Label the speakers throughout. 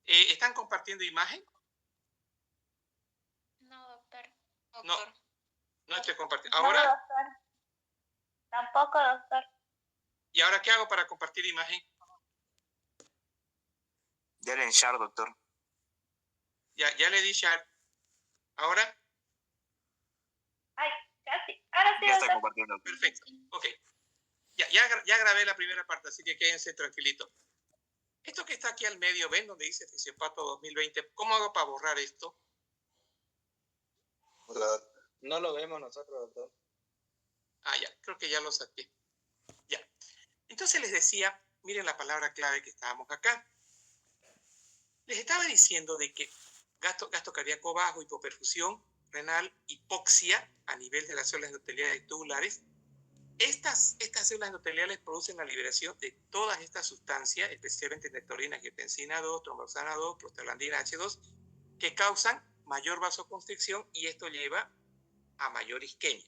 Speaker 1: ¿Están compartiendo imagen?
Speaker 2: No, doctor.
Speaker 1: No, no estoy compartiendo.
Speaker 2: No,
Speaker 1: ¿Ahora?
Speaker 2: doctor. Tampoco, doctor.
Speaker 1: ¿Y ahora qué hago para compartir imagen?
Speaker 3: Dale en share, doctor.
Speaker 1: Ya le di share. ¿Ahora?
Speaker 2: Ay, casi. Ahora sí,
Speaker 3: Ya está
Speaker 2: doctor.
Speaker 3: compartiendo.
Speaker 1: Perfecto. Ok. Ya grabé la primera parte, así que quédense tranquilitos. Esto que está aquí al medio, ¿ven? Donde dice Fisiopato 2020. ¿Cómo hago para borrar esto?
Speaker 3: No lo vemos nosotros, doctor.
Speaker 1: Ya. Creo que ya lo saqué. Ya. Entonces les decía, miren la palabra clave que estábamos acá. Les estaba diciendo de que gasto cardíaco bajo, hipoperfusión renal, hipoxia a nivel de las células endoteliales tubulares. Estas células endoteliales producen la liberación de todas estas sustancias, especialmente nectarina, angiotensina 2, tromboxana 2, prostaglandina H2, que causan mayor vasoconstricción y esto lleva a mayor isquemia.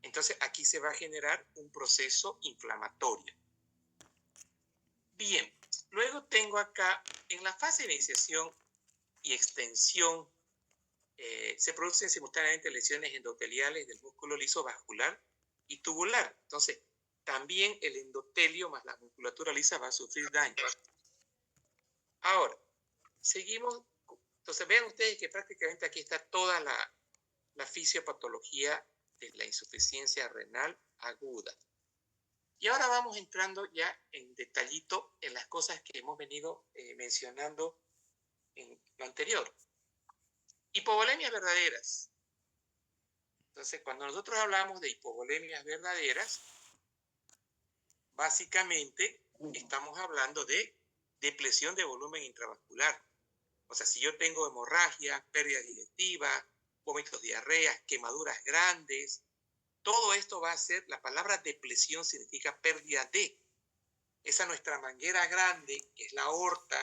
Speaker 1: Entonces aquí se va a generar un proceso inflamatorio. Bien, luego tengo acá, en la fase de iniciación y extensión, se producen simultáneamente lesiones endoteliales del músculo liso vascular y tubular. Entonces, también el endotelio más la musculatura lisa va a sufrir daño. Ahora, seguimos. Entonces, vean ustedes que prácticamente aquí está toda la fisiopatología de la insuficiencia renal aguda. Y ahora vamos entrando ya en detallito en las cosas que hemos venido mencionando en lo anterior. Hipovolemias verdaderas. Entonces, cuando nosotros hablamos de hipovolemias verdaderas, básicamente estamos hablando de depresión de volumen intravascular. O sea, si yo tengo hemorragia, pérdida digestiva, vómitos, diarreas, quemaduras grandes, todo esto va a ser, la palabra depresión significa pérdida de. Esa nuestra manguera grande, que es la aorta,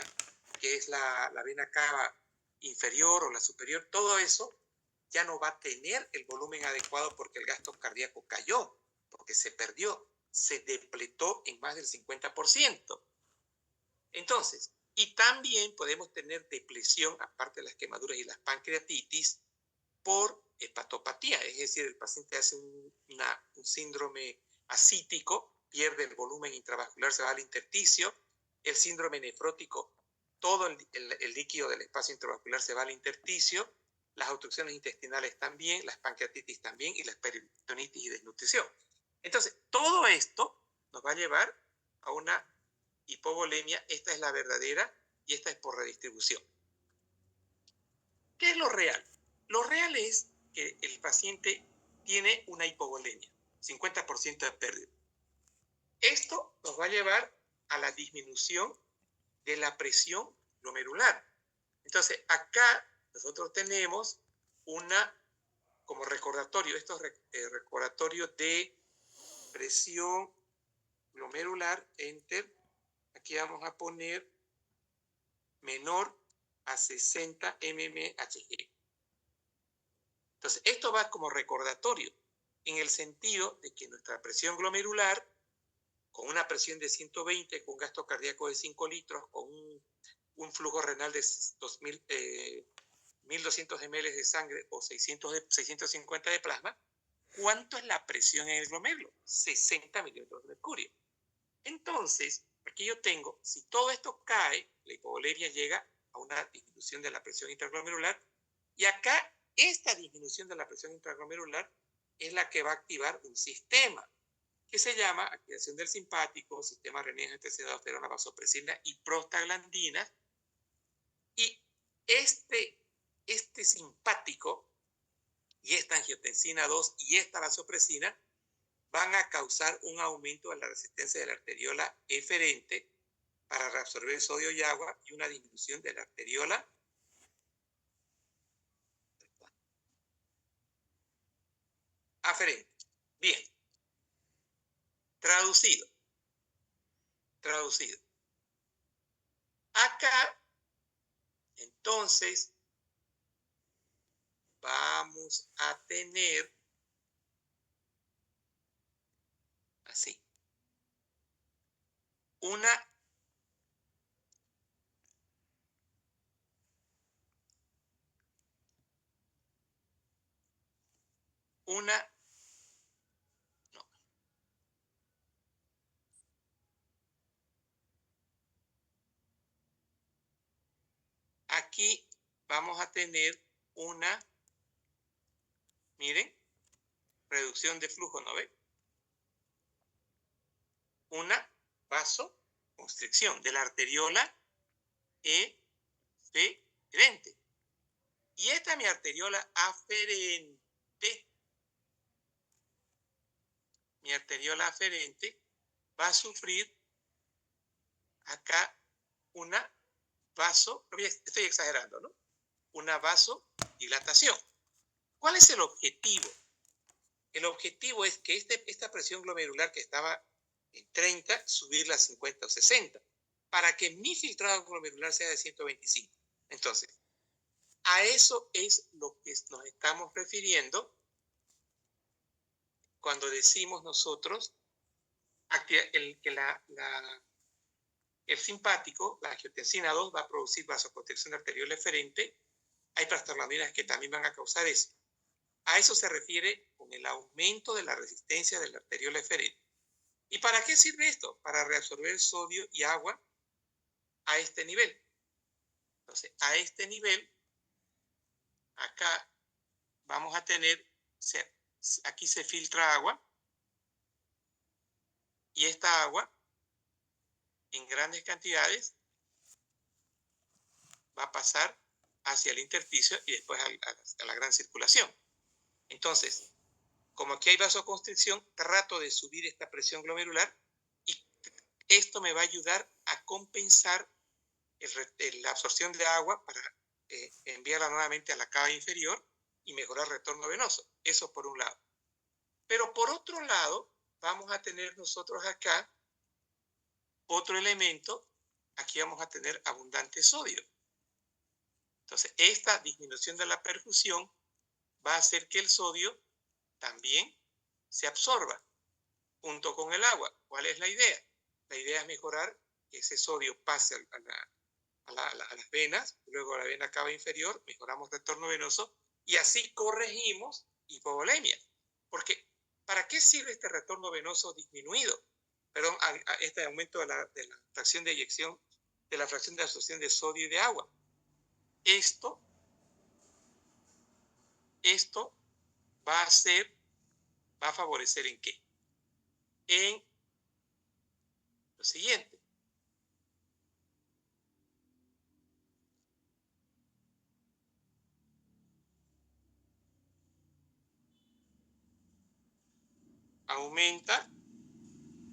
Speaker 1: que es la vena cava inferior o la superior, todo eso ya no va a tener el volumen adecuado porque el gasto cardíaco cayó, porque se perdió, se depletó en más del 50%. Entonces, y también podemos tener depresión, aparte de las quemaduras y las pancreatitis, por hepatopatía, es decir, el paciente hace un síndrome ascítico, pierde el volumen intravascular, se va al intersticio, el síndrome nefrótico, todo el líquido del espacio intravascular se va al intersticio, las obstrucciones intestinales también, las pancreatitis también y las peritonitis y desnutrición. Entonces, todo esto nos va a llevar a una hipovolemia. Esta es la verdadera y esta es por redistribución. ¿Qué es lo real? Lo real es que el paciente tiene una hipovolemia, 50% de pérdida. Esto nos va a llevar a la disminución de la presión glomerular. Entonces, acá nosotros tenemos como recordatorio, esto es recordatorio de presión glomerular, enter. Aquí vamos a poner menor a 60 mmHg. Entonces, esto va como recordatorio en el sentido de que nuestra presión glomerular, con una presión de 120, con un gasto cardíaco de 5 litros, con un flujo renal de 1.200 ml de sangre o 650 de plasma, ¿cuánto es la presión en el glomérulo? 60 milímetros de mercurio. Entonces, aquí yo tengo, si todo esto cae, la hipovolemia llega a una disminución de la presión intraglomerular y acá esta disminución de la presión intraglomerular es la que va a activar un sistema que se llama activación del simpático, sistema renin-angiotensina, aldosterona, vasopresina y prostaglandina. Y este simpático y esta angiotensina 2 y esta vasopresina van a causar un aumento de la resistencia de la arteriola eferente para reabsorber sodio y agua y una disminución de la arteriola aferente. Bien. Traducido. Acá, entonces, vamos a tener así una una... No. Aquí vamos a tener una, miren, reducción de flujo, ¿no ven? Una vasoconstricción de la arteriola eferente. Y esta es mi arteriola aferente. Mi arteriola aferente va a sufrir acá una estoy exagerando, ¿no? Una vasodilatación. ¿Cuál es el objetivo? El objetivo es que esta presión glomerular que estaba en 30, subirla a 50 o 60, para que mi filtrado glomerular sea de 125. Entonces, a eso es lo que nos estamos refiriendo cuando decimos nosotros que el simpático, la angiotensina 2, va a producir vasoconstricción arterial eferente. Hay prostaglandinas que también van a causar eso. A eso se refiere con el aumento de la resistencia del arteriol eferente. ¿Y para qué sirve esto? Para reabsorber sodio y agua a este nivel. Entonces, a este nivel, acá vamos a tener, aquí se filtra agua, y esta agua, en grandes cantidades, va a pasar hacia el intersticio y después a la gran circulación. Entonces, como aquí hay vasoconstricción, trato de subir esta presión glomerular y esto me va a ayudar a compensar la absorción de agua para enviarla nuevamente a la cava inferior y mejorar el retorno venoso. Eso por un lado. Pero por otro lado, vamos a tener nosotros acá otro elemento. Aquí vamos a tener abundante sodio. Entonces, esta disminución de la perfusión va a hacer que el sodio también se absorba junto con el agua. ¿Cuál es la idea? La idea es mejorar que ese sodio pase a las venas, luego a la vena cava inferior, mejoramos retorno venoso y así corregimos hipovolemia. Porque, ¿para qué sirve este retorno venoso disminuido? Perdón, a este aumento de la fracción de eyección, de la fracción de absorción de sodio y de agua. Esto va a favorecer ¿en qué? En lo siguiente. Aumenta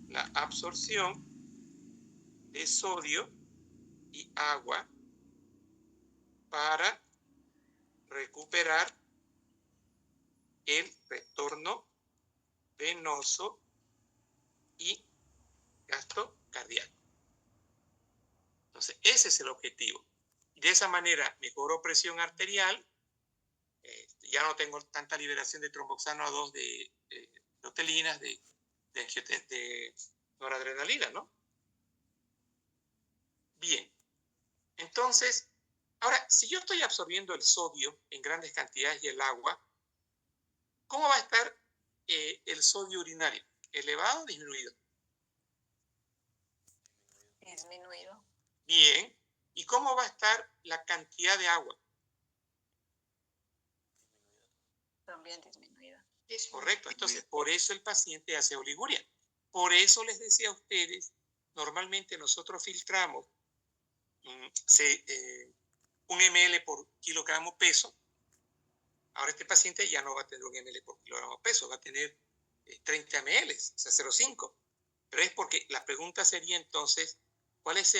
Speaker 1: la absorción de sodio y agua para recuperar el retorno venoso y gasto cardíaco. Entonces, ese es el objetivo. De esa manera, mejoro presión arterial, ya no tengo tanta liberación de tromboxano A2 de protelinas, de noradrenalina, ¿no? Bien. Entonces, ahora, si yo estoy absorbiendo el sodio en grandes cantidades y el agua, ¿cómo va a estar el sodio urinario? ¿Elevado o disminuido?
Speaker 4: Disminuido.
Speaker 1: Bien. ¿Y cómo va a estar la cantidad de agua?
Speaker 4: También disminuida.
Speaker 1: Es correcto. Entonces, por eso el paciente hace oliguria. Por eso les decía a ustedes, normalmente nosotros filtramos 1 ml por kilogramo peso. Ahora este paciente ya no va a tener 1 ml por kilogramo peso, va a tener 30 ml, o sea, 0,5. Pero es porque la pregunta sería entonces, ¿cuál es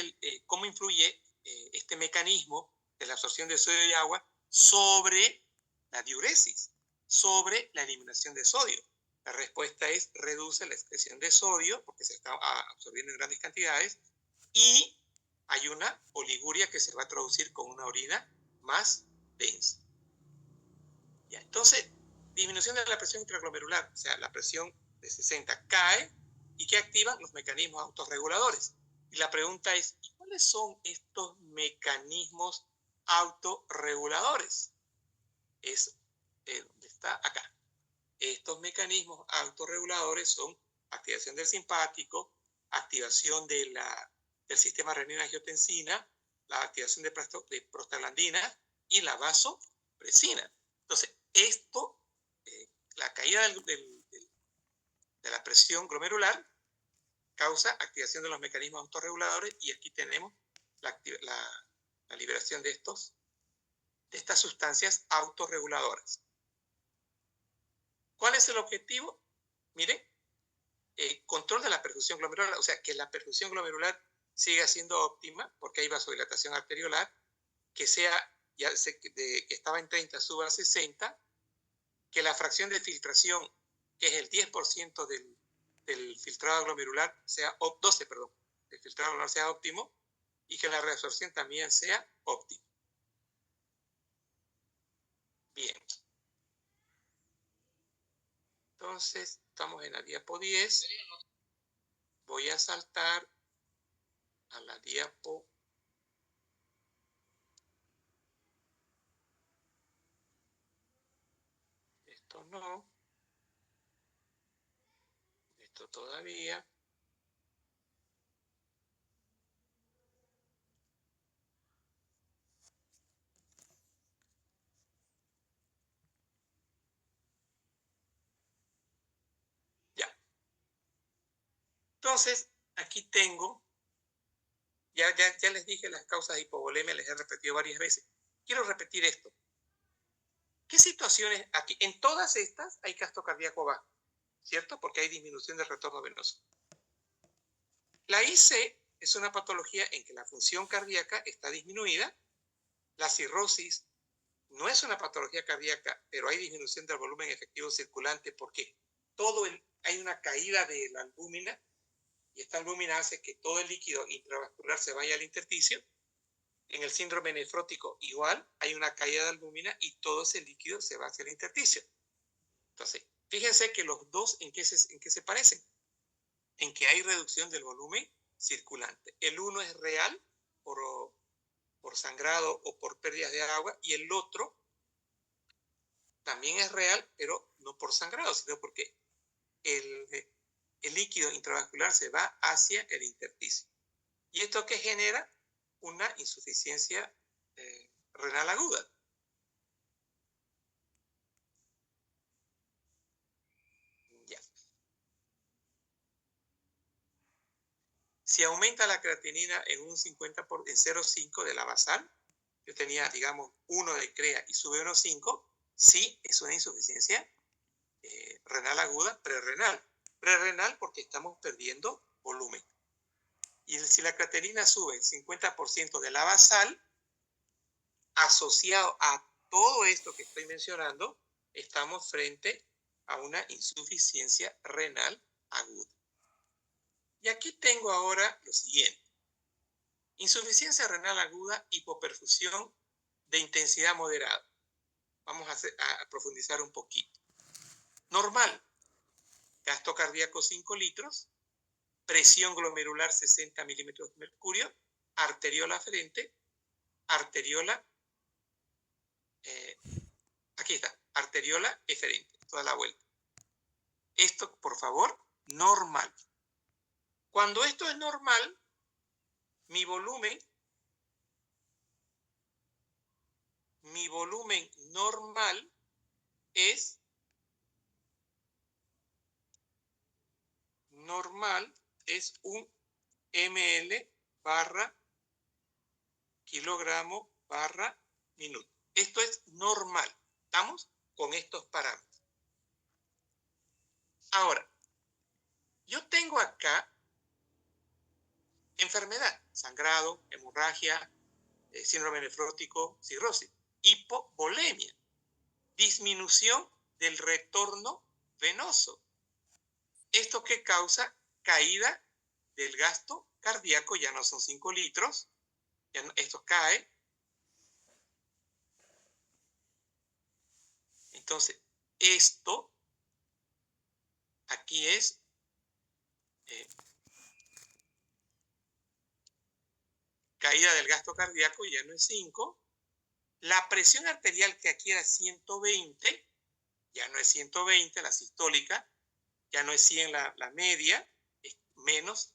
Speaker 1: cómo influye este mecanismo de la absorción de sodio y agua sobre la diuresis, sobre la eliminación de sodio? La respuesta es reduce la excreción de sodio porque se está absorbiendo en grandes cantidades y hay una oliguria que se va a traducir con una orina más densa. Ya, entonces, disminución de la presión intraglomerular, o sea, la presión de 60 cae y que activan los mecanismos autorreguladores. Y la pregunta es, ¿cuáles son estos mecanismos autorreguladores? Es donde está acá. Estos mecanismos autorreguladores son activación del simpático, activación del sistema renina-angiotensina, la activación de prostaglandina y la vasopresina. Entonces, esto, la caída de la presión glomerular causa activación de los mecanismos autorreguladores y aquí tenemos la liberación de estas sustancias autorreguladoras. ¿Cuál es el objetivo? Miren, control de la perfusión glomerular, o sea, que la perfusión glomerular siga siendo óptima porque hay vasodilatación arteriolar, que estaba en 30 suba a 60, que la fracción de filtración, que es el 10% del filtrado glomerular, del filtrado glomerular sea óptimo y que la reabsorción también sea óptima. Bien. Entonces, estamos en la diapo 10. Voy a saltar a la diapo. Esto no. Esto todavía. Ya. Entonces, aquí tengo. Ya les dije las causas de hipovolemia, les he repetido varias veces. Quiero repetir esto. ¿Qué situaciones aquí? En todas estas hay gasto cardíaco bajo, ¿cierto? Porque hay disminución del retorno venoso. La IC es una patología en que la función cardíaca está disminuida. La cirrosis no es una patología cardíaca, pero hay disminución del volumen efectivo circulante porque hay una caída de la albúmina y esta albúmina hace que todo el líquido intravascular se vaya al intersticio. En el síndrome nefrótico igual hay una caída de albúmina y todo ese líquido se va hacia el intersticio. Entonces, fíjense que los dos en qué se parecen. En que hay reducción del volumen circulante. El uno es real por sangrado o por pérdidas de agua y el otro también es real, pero no por sangrado, sino porque el líquido intravascular se va hacia el intersticio. ¿Y esto qué genera? Una insuficiencia renal aguda. Ya. Si aumenta la creatinina en un 0,5 de la basal, yo tenía, digamos, 1 de CREA y sube 1,5, sí es una insuficiencia renal aguda prerrenal. Prerrenal porque estamos perdiendo volumen. Y si la creatinina sube el 50% de la basal, asociado a todo esto que estoy mencionando, estamos frente a una insuficiencia renal aguda. Y aquí tengo ahora lo siguiente. Insuficiencia renal aguda, hipoperfusión de intensidad moderada. Vamos a profundizar un poquito. Normal, gasto cardíaco 5 litros, presión glomerular 60 milímetros de mercurio, arteriola aferente, arteriola, aquí está, arteriola eferente, toda la vuelta. Esto, por favor, normal. Cuando esto es normal, mi volumen normal es un ml barra kilogramo barra minuto. Esto es normal. ¿Estamos? Con estos parámetros. Ahora, yo tengo acá enfermedad, sangrado, hemorragia, síndrome nefrótico, cirrosis, hipovolemia, disminución del retorno venoso. Esto que causa caída del gasto cardíaco, ya no son 5 litros, ya no, esto cae. Entonces, esto aquí es caída del gasto cardíaco, ya no es 5. La presión arterial que aquí era 120, ya no es 120 la sistólica, ya no es 100 la media, es menos.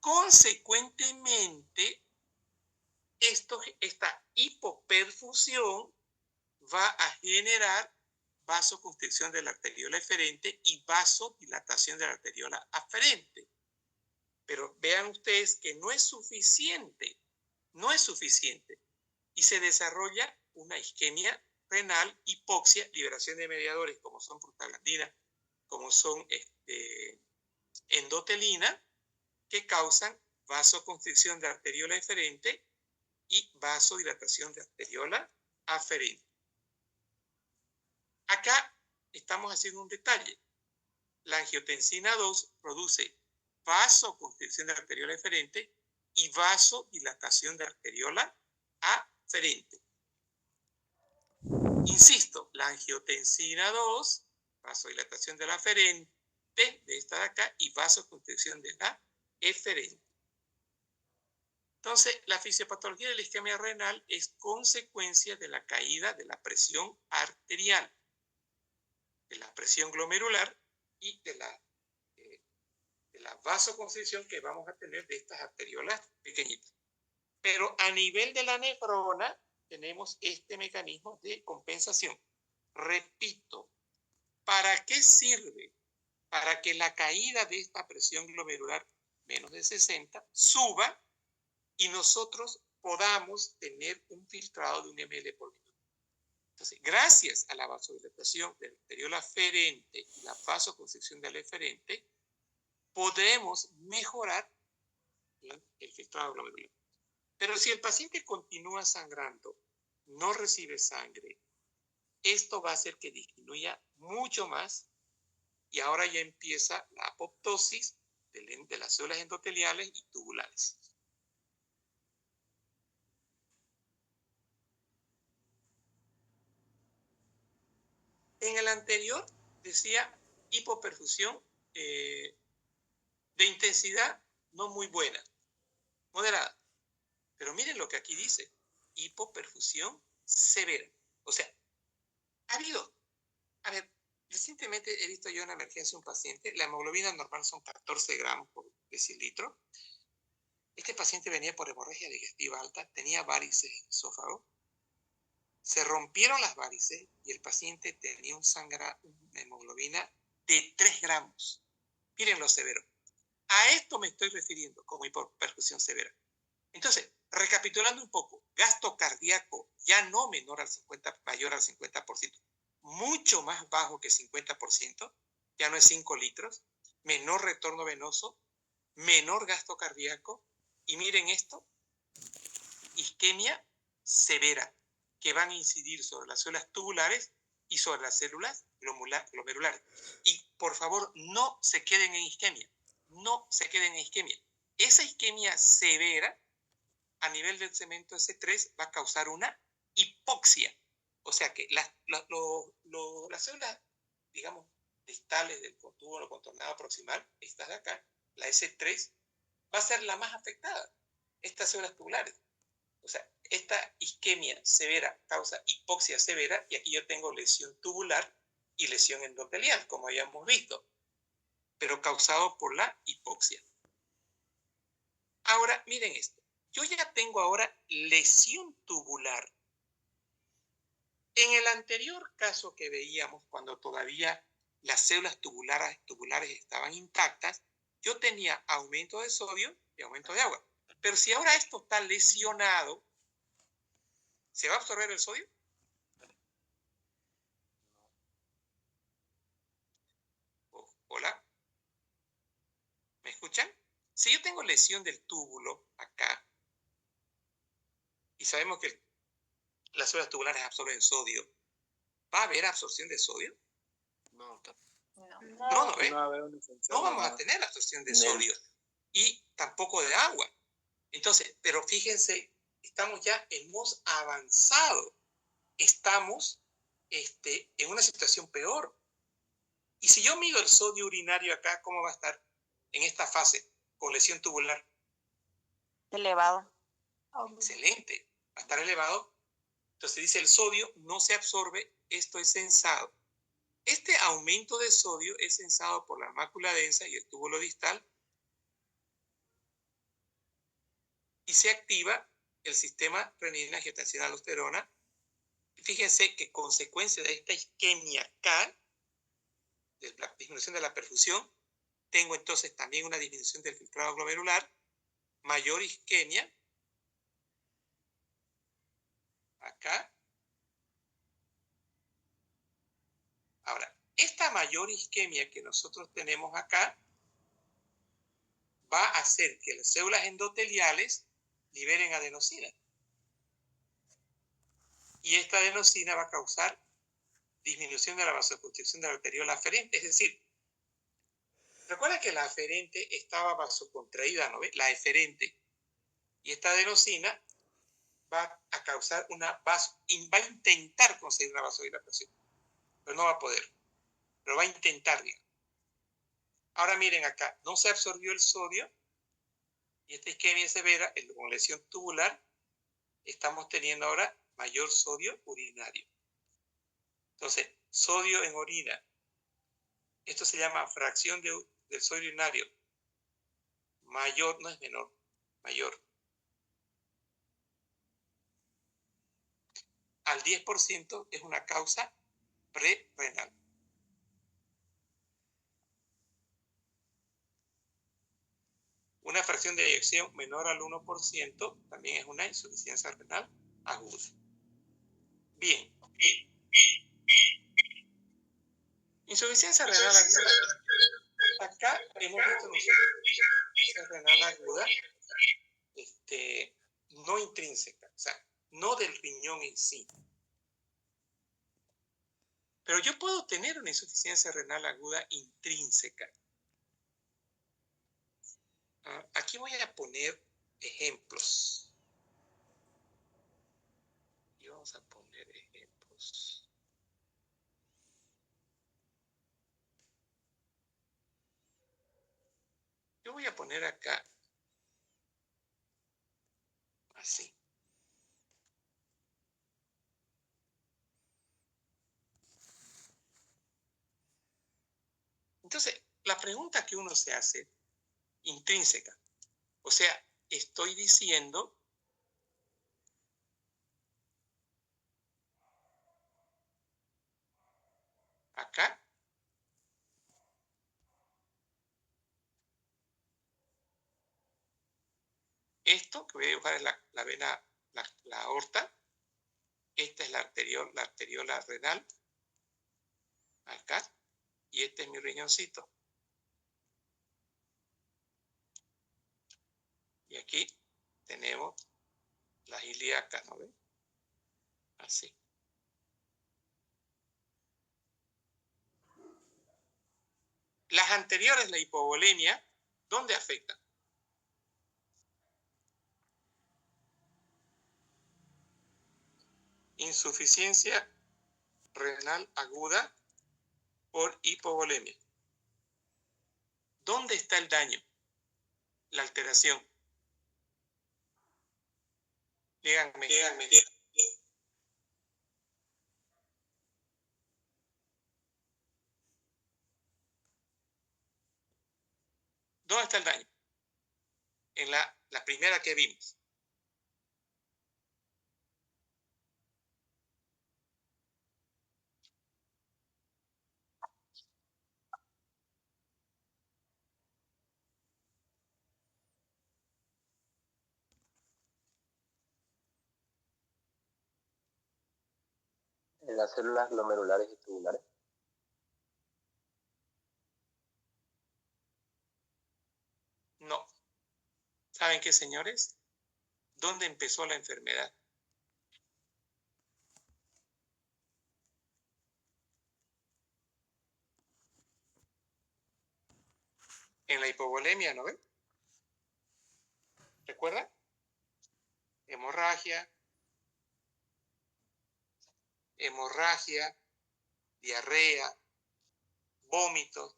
Speaker 1: Consecuentemente, esta hipoperfusión va a generar vasoconstricción de la arteriola eferente y vasodilatación de la arteriola aferente. Pero vean ustedes que no es suficiente, y se desarrolla una isquemia renal, hipoxia, liberación de mediadores como son prostaglandina, como son endotelina, que causan vasoconstricción de arteriola eferente y vasodilatación de arteriola aferente. Acá estamos haciendo un detalle. La angiotensina 2 produce vasoconstricción de arteriola eferente y vasodilatación de arteriola aferente. Insisto, la angiotensina 2, vasodilatación de la aferente, de esta de acá, y vasoconstricción de la eferente. Entonces, la fisiopatología de la isquemia renal es consecuencia de la caída de la presión arterial, de la presión glomerular y de la vasoconstricción que vamos a tener de estas arteriolas pequeñitas. Pero a nivel de la nefrona tenemos este mecanismo de compensación. Repito, ¿para qué sirve? Para que la caída de esta presión glomerular menos de 60 suba y nosotros podamos tener un filtrado de 1 ml por minuto. Entonces, gracias a la vasodilatación de la arteriola aferente y la vasoconstricción de la eferente, podremos mejorar el filtrado glomerular. Pero si el paciente continúa sangrando, no recibe sangre, esto va a hacer que disminuya mucho más y ahora ya empieza la apoptosis de las células endoteliales y tubulares. En el anterior decía hipoperfusión de intensidad no muy buena, moderada. Pero miren lo que aquí dice, hipoperfusión severa. O sea, recientemente he visto yo en la emergencia un paciente, la hemoglobina normal son 14 gramos por decilitro. Este paciente venía por hemorragia digestiva alta, tenía varices en el esófago, se rompieron las varices y el paciente tenía una hemoglobina de 3 gramos. Miren lo severo. A esto me estoy refiriendo como hipoperfusión severa. Entonces, recapitulando un poco, gasto cardíaco ya no mayor al 50%, mucho más bajo que 50%, ya no es 5 litros, menor retorno venoso, menor gasto cardíaco, y miren esto, isquemia severa, que van a incidir sobre las células tubulares y sobre las células glomerulares. Y por favor, no se queden en isquemia, Esa isquemia severa a nivel del cemento S3 va a causar una hipoxia. O sea que las células, digamos, distales del túbulo contornado proximal, estas de acá, la S3, va a ser la más afectada, estas células tubulares. O sea, esta isquemia severa causa hipoxia severa, y aquí yo tengo lesión tubular y lesión endotelial, como habíamos visto, pero causado por la hipoxia. Ahora, miren esto. Yo ya tengo ahora lesión tubular. En el anterior caso que veíamos, cuando todavía las células tubulares estaban intactas, yo tenía aumento de sodio y aumento de agua. Pero si ahora esto está lesionado, ¿se va a absorber el sodio? ¿Hola? ¿Me escuchan? Si yo tengo lesión del túbulo acá, y sabemos que las células tubulares absorben sodio, ¿va a haber absorción de sodio?
Speaker 3: No,
Speaker 1: no vamos a tener absorción de sodio y tampoco de agua. Entonces, pero fíjense, hemos avanzado, estamos en una situación peor. Y si yo mido el sodio urinario acá, ¿cómo va a estar en esta fase con lesión tubular?
Speaker 2: Elevado.
Speaker 1: Excelente, va a estar elevado. Entonces dice el sodio no se absorbe, esto es sensado. Este aumento de sodio es sensado por la mácula densa y el túbulo distal y se activa el sistema renina-angiotensina-aldosterona. Fíjense que consecuencia de esta isquemia K, de la disminución de la perfusión, tengo entonces también una disminución del filtrado glomerular, mayor isquemia, acá. Ahora, esta mayor isquemia que nosotros tenemos acá va a hacer que las células endoteliales liberen adenosina. Y esta adenosina va a causar disminución de la vasoconstricción de la arteriola aferente. Es decir, recuerda que la aferente estaba vasocontraída, ¿no ve? La eferente. Y esta adenosina va a causar va a intentar conseguir una vasodilatación, pero no va a poder. Pero va a intentar, digamos. Ahora miren acá, no se absorbió el sodio y esta isquemia severa, con lesión tubular, estamos teniendo ahora mayor sodio urinario. Entonces, sodio en orina, esto se llama fracción del sodio urinario. Mayor, no es menor, mayor. Al 10% es una causa prerrenal. Una fracción de eyección menor al 1% también es una insuficiencia renal aguda. Bien. Insuficiencia renal aguda. Acá hemos visto insuficiencia renal aguda no intrínseca, o sea, no del riñón en sí. Pero yo puedo tener una insuficiencia renal aguda intrínseca. Aquí voy a poner ejemplos. Y vamos a poner ejemplos. Yo voy a poner acá así. Entonces, la pregunta que uno se hace, intrínseca, o sea, estoy diciendo acá esto que voy a dibujar es la vena, la aorta. Esta es la arteriola renal, acá, y este es mi riñoncito. Y aquí tenemos las ilíacas, ¿no ven? Así. Las anteriores, la hipovolemia, ¿dónde afectan? Insuficiencia renal aguda por hipovolemia. ¿Dónde está el daño? La alteración. Díganme. ¿Dónde está el daño? En la primera que vimos.
Speaker 3: En las células glomerulares y tubulares.
Speaker 1: No. ¿Saben qué, señores? ¿Dónde empezó la enfermedad? En la hipovolemia, ¿no ven? ¿Recuerdan? Hemorragia, diarrea, vómitos,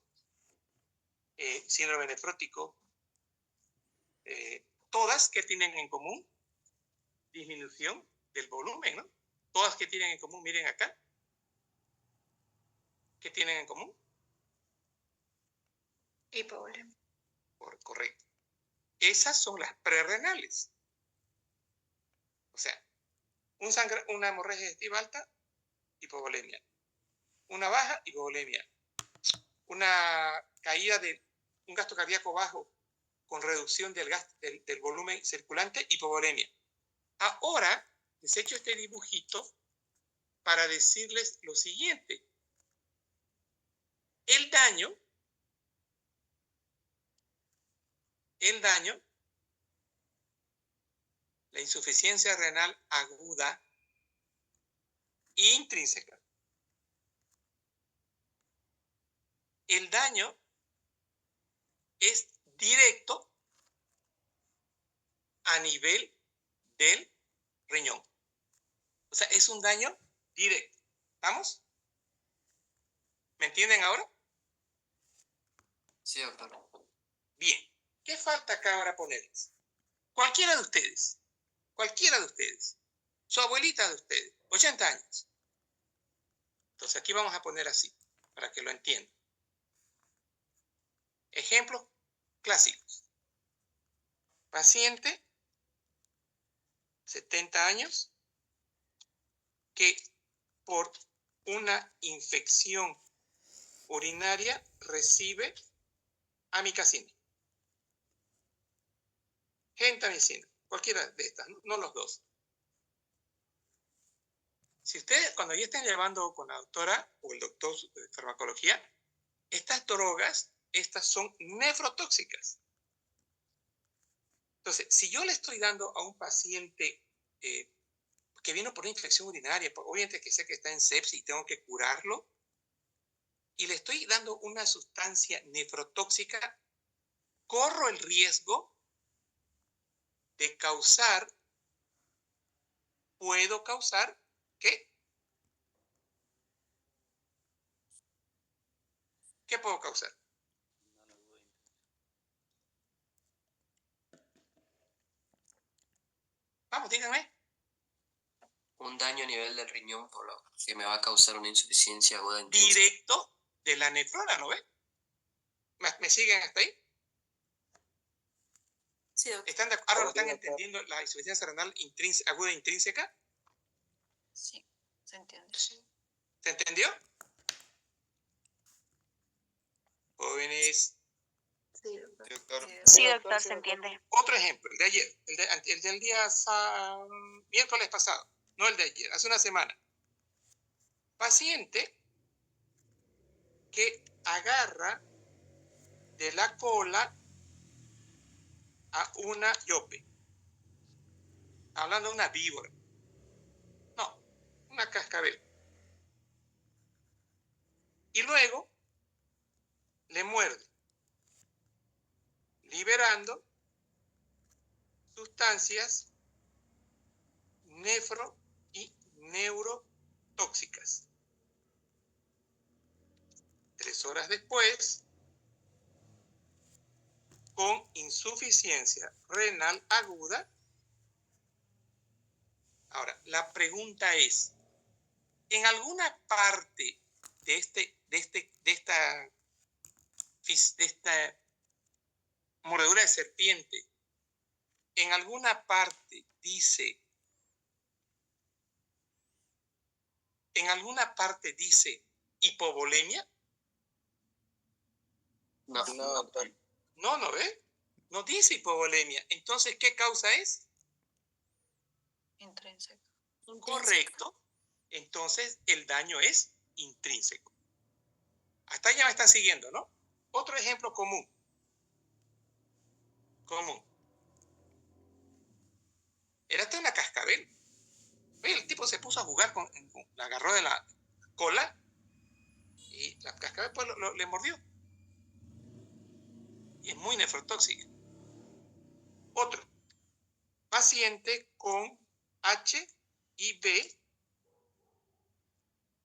Speaker 1: síndrome nefrótico, todas que tienen en común disminución del volumen, ¿no? Todas que tienen en común, miren acá, ¿Qué tienen en común?
Speaker 4: Hipovolemia.
Speaker 1: Correcto. Esas son las prerrenales. O sea, una hemorragia digestiva alta, hipovolemia. Una baja, hipovolemia. Una caída de un gasto cardíaco bajo con reducción del volumen circulante, hipovolemia. Ahora, les he hecho este dibujito para decirles lo siguiente. El daño, la insuficiencia renal aguda intrínseca. El daño es directo a nivel del riñón. O sea, es un daño directo. ¿Estamos? ¿Me entienden ahora?
Speaker 5: Sí, doctor.
Speaker 1: Bien. ¿Qué falta acá ahora ponerles? Cualquiera de ustedes, su abuelita de ustedes, 80 años. Entonces aquí vamos a poner así, para que lo entiendan. Ejemplos clásicos. Paciente, 70 años, que por una infección urinaria recibe amikacina, gentamicina, cualquiera de estas, no los dos. Si ustedes, cuando ya estén llevando con la doctora o el doctor de farmacología, estas drogas, estas son nefrotóxicas. Entonces, si yo le estoy dando a un paciente que vino por una infección urinaria, obviamente que sé que está en sepsis y tengo que curarlo, y le estoy dando una sustancia nefrotóxica, corro el riesgo de puedo causar, ¿qué? ¿Qué puedo causar? Vamos, díganme.
Speaker 5: Un daño a nivel del riñón por lo que me va a causar una insuficiencia aguda intrínseca.
Speaker 1: Directo de la nefrona, ¿no ves? ¿Me siguen hasta ahí?
Speaker 4: Sí, doctor.
Speaker 1: ¿Ahora lo están entendiendo la insuficiencia renal aguda intrínseca?
Speaker 4: Sí, se entiende.
Speaker 1: ¿Se entendió? Jóvenes.
Speaker 4: Sí, doctor.
Speaker 1: Doctor.
Speaker 2: Sí, doctor, se entiende.
Speaker 1: Otro ejemplo, el de ayer, el del día miércoles pasado, no el de ayer, hace una semana. Paciente que agarra de la cola a una yope. Hablando de una víbora. No, una cascabel. Y luego le muerde, liberando sustancias nefro y neurotóxicas. 3 horas después, con insuficiencia renal aguda. Ahora, la pregunta es, en alguna parte de esta mordedura de serpiente, en alguna parte dice hipovolemia.
Speaker 5: No, doctor.
Speaker 1: No ve. No dice hipovolemia. Entonces, ¿qué causa es?
Speaker 4: Intrínseco.
Speaker 1: Correcto. Entonces, el daño es intrínseco. Hasta ya me están siguiendo, ¿no? Otro ejemplo común. Era hasta una cascabel. El tipo se puso a jugar la agarró de la cola y la cascabel pues le mordió. Y es muy nefrotóxica. Otro. Paciente con HIV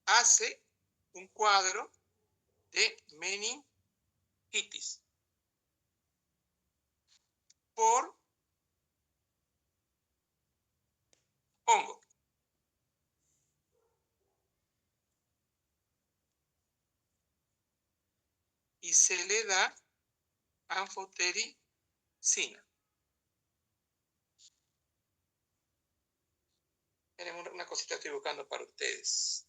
Speaker 1: hace un cuadro de meningitis por hongo. y se le da anfotericina. Tenemos una cosita que estoy buscando para ustedes.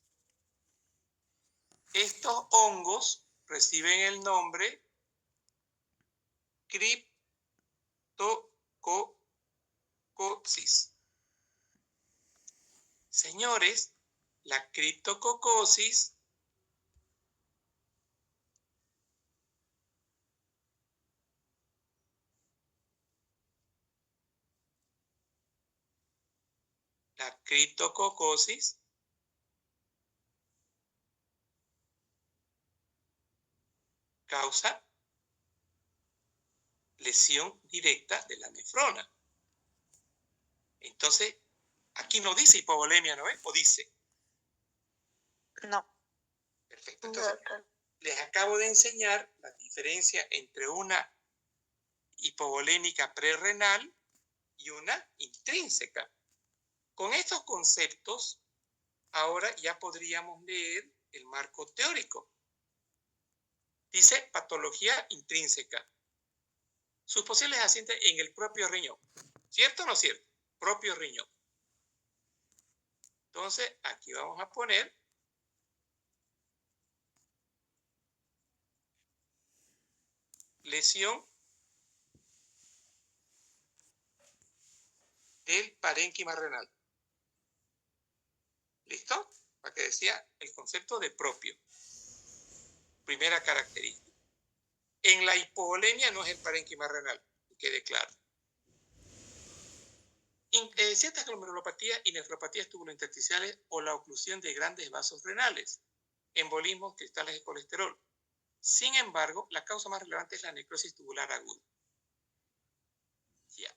Speaker 1: Estos hongos reciben el nombre criptococosis. Señores, la criptococosis causa lesión directa de la nefrona. Entonces, aquí no dice hipovolemia, ¿no es? ¿O dice?
Speaker 2: No.
Speaker 1: Perfecto. Entonces, les acabo de enseñar la diferencia entre una hipovolémica prerrenal y una intrínseca. Con estos conceptos, ahora ya podríamos leer el marco teórico. Dice patología intrínseca. Sus posibles asienten en el propio riñón. ¿Cierto o no cierto? Propio riñón. Entonces, aquí vamos a poner lesión del parénquima renal. ¿Listo? Para que decía el concepto de propio. Primera característica. En la hipovolemia no es el parénquima renal, que quede claro. Ciertas glomerulopatías y nefropatías tubulointersticiales o la oclusión de grandes vasos renales, embolismos, cristales de colesterol. Sin embargo, la causa más relevante es la necrosis tubular aguda. Ya,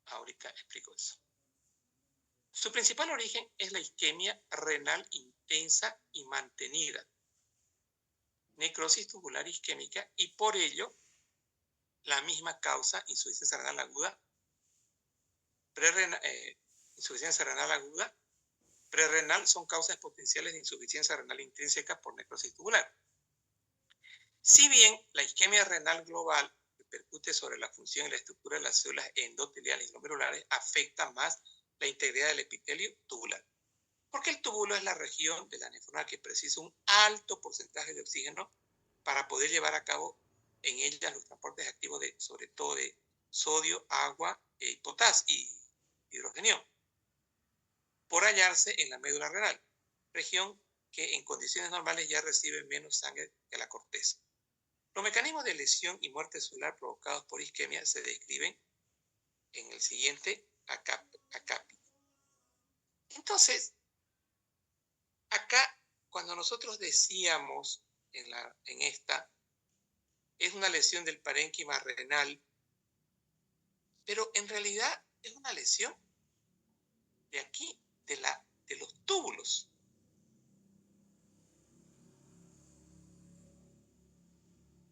Speaker 1: ahorita explico eso. Su principal origen es la isquemia renal intensa y mantenida, necrosis tubular isquémica, y por ello la misma causa insuficiencia renal aguda, insuficiencia renal aguda, prerrenal son causas potenciales de insuficiencia renal intrínseca por necrosis tubular. Si bien la isquemia renal global repercute sobre la función y la estructura de las células endoteliales y glomerulares, afecta más la integridad del epitelio tubular. Porque el túbulo es la región de la nefrona que precisa un alto porcentaje de oxígeno para poder llevar a cabo en ella los transportes activos, sobre todo de sodio, agua, potasio y hidrogenio, por hallarse en la médula renal, región que en condiciones normales ya recibe menos sangre que la corteza. Los mecanismos de lesión y muerte celular provocados por isquemia se describen en el siguiente acápite. Entonces, acá, cuando nosotros decíamos en esta, es una lesión del parénquima renal, pero en realidad es una lesión de aquí, de los túbulos.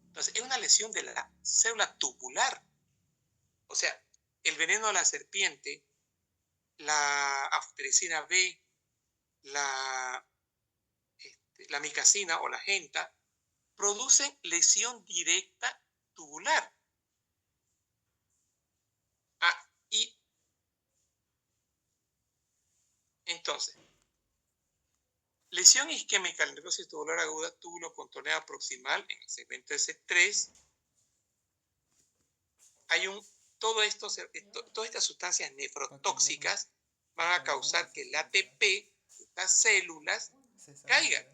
Speaker 1: Entonces, es una lesión de la célula tubular. O sea, el veneno de la serpiente, la aftericina B, la micacina o la genta, producen lesión directa tubular. Y entonces, lesión isquémica, la necrosis tubular aguda, túbulo contorneado proximal en el segmento S3. Hay todas estas sustancias nefrotóxicas van a causar que el ATP de estas células caiga.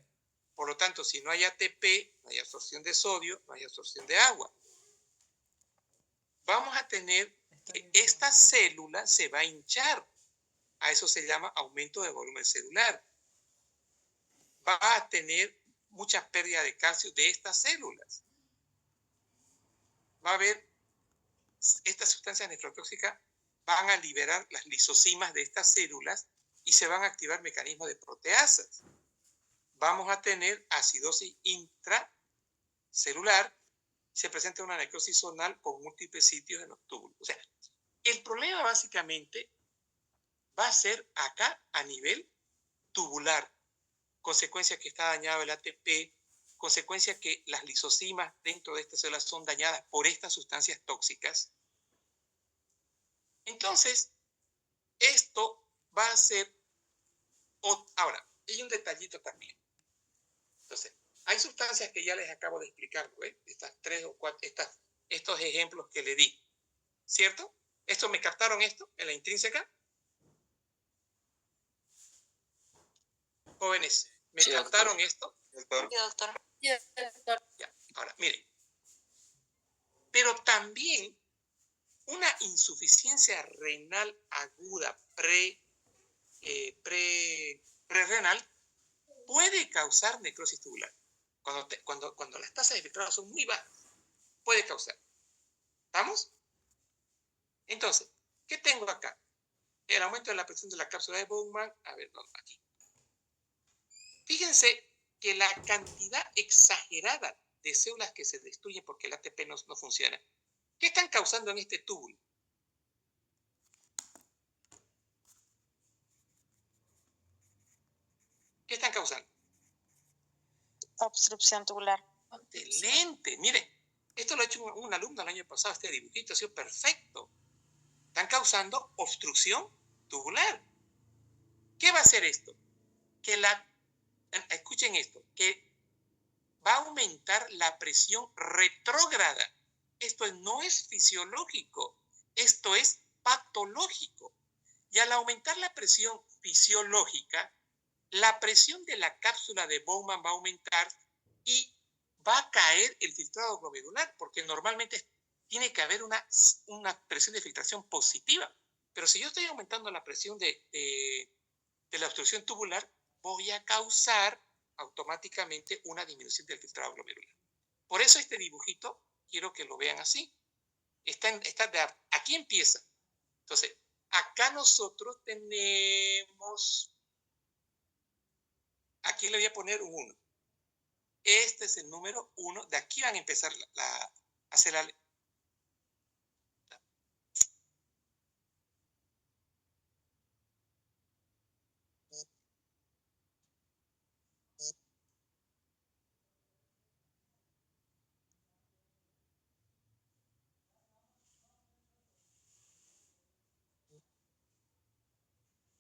Speaker 1: Por lo tanto, si no hay ATP, no hay absorción de sodio, no hay absorción de agua. Vamos a tener que esta célula se va a hinchar. A eso se llama aumento de volumen celular. Va a tener mucha pérdida de calcio de estas células. Va a haber, estas sustancias nefrotóxicas van a liberar las lisosimas de estas células y se van a activar mecanismos de proteasas. Vamos a tener acidosis intracelular y se presenta una necrosis zonal con múltiples sitios en los túbulos. O sea, el problema básicamente va a ser acá a nivel tubular, consecuencia que está dañado el ATP, consecuencia que las lisosimas dentro de estas células son dañadas por estas sustancias tóxicas. Entonces, esto va a ser... Ahora, hay un detallito también. Entonces, hay sustancias que ya les acabo de explicar, ¿ves? Estas 3 o 4, estos ejemplos que le di, ¿cierto? ¿Esto me captaron esto en la intrínseca? Jóvenes, ¿me captaron esto?
Speaker 4: Sí, doctor.
Speaker 1: Ya, ahora, miren. Pero también una insuficiencia renal aguda prerrenal puede causar necrosis tubular. Cuando las tasas de filtrado son muy bajas, puede causar. ¿Estamos? Entonces, ¿qué tengo acá? El aumento de la presión de la cápsula de Bowman. A ver, no, aquí. Fíjense que la cantidad exagerada de células que se destruyen porque el ATP no funciona. ¿Qué están causando en este túbulo? ¿Qué están causando?
Speaker 2: Obstrucción tubular.
Speaker 1: Excelente. Miren, esto lo ha hecho un alumno el año pasado, este dibujito ha sido perfecto. Están causando obstrucción tubular. ¿Qué va a hacer esto? Escuchen esto, que va a aumentar la presión retrógrada. Esto no es fisiológico, esto es patológico. Y al aumentar la presión fisiológica, la presión de la cápsula de Bowman va a aumentar y va a caer el filtrado glomerular, porque normalmente tiene que haber una presión de filtración positiva. Pero si yo estoy aumentando la presión de la obstrucción tubular, voy a causar automáticamente una disminución del filtrado glomerular. Por eso este dibujito quiero que lo vean así. Aquí empieza. Entonces, acá nosotros tenemos, aquí le voy a poner un 1. Este es el número 1. De aquí van a empezar a hacer la...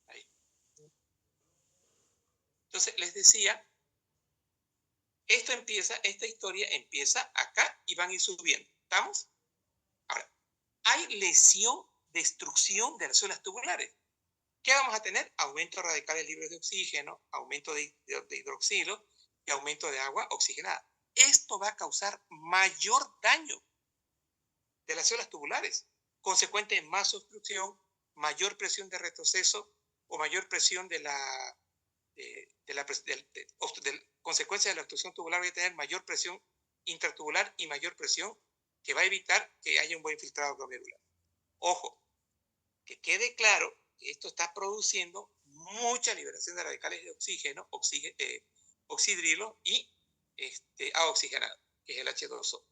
Speaker 1: Ahí. Entonces, les decía, esta historia empieza acá y van a ir subiendo. ¿Estamos? Ahora, hay lesión, destrucción de las células tubulares. ¿Qué vamos a tener? Aumento de radicales libres de oxígeno, aumento de hidroxilo y aumento de agua oxigenada. Esto va a causar mayor daño de las células tubulares, consecuente en más obstrucción, mayor presión de retroceso o mayor presión consecuencia de la obstrucción tubular. Voy a tener mayor presión intratubular y mayor presión que va a evitar que haya un buen filtrado glomerular. Ojo, que quede claro que esto está produciendo mucha liberación de radicales de oxígeno, oxidrilo y agua oxigenada, que es el H2O.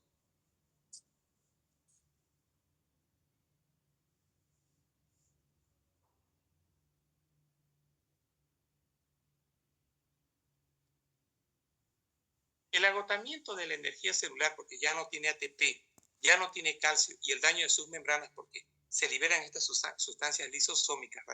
Speaker 1: El agotamiento de la energía celular, porque ya no tiene ATP, ya no tiene calcio, y el daño de sus membranas, porque se liberan estas sustancias lisosómicas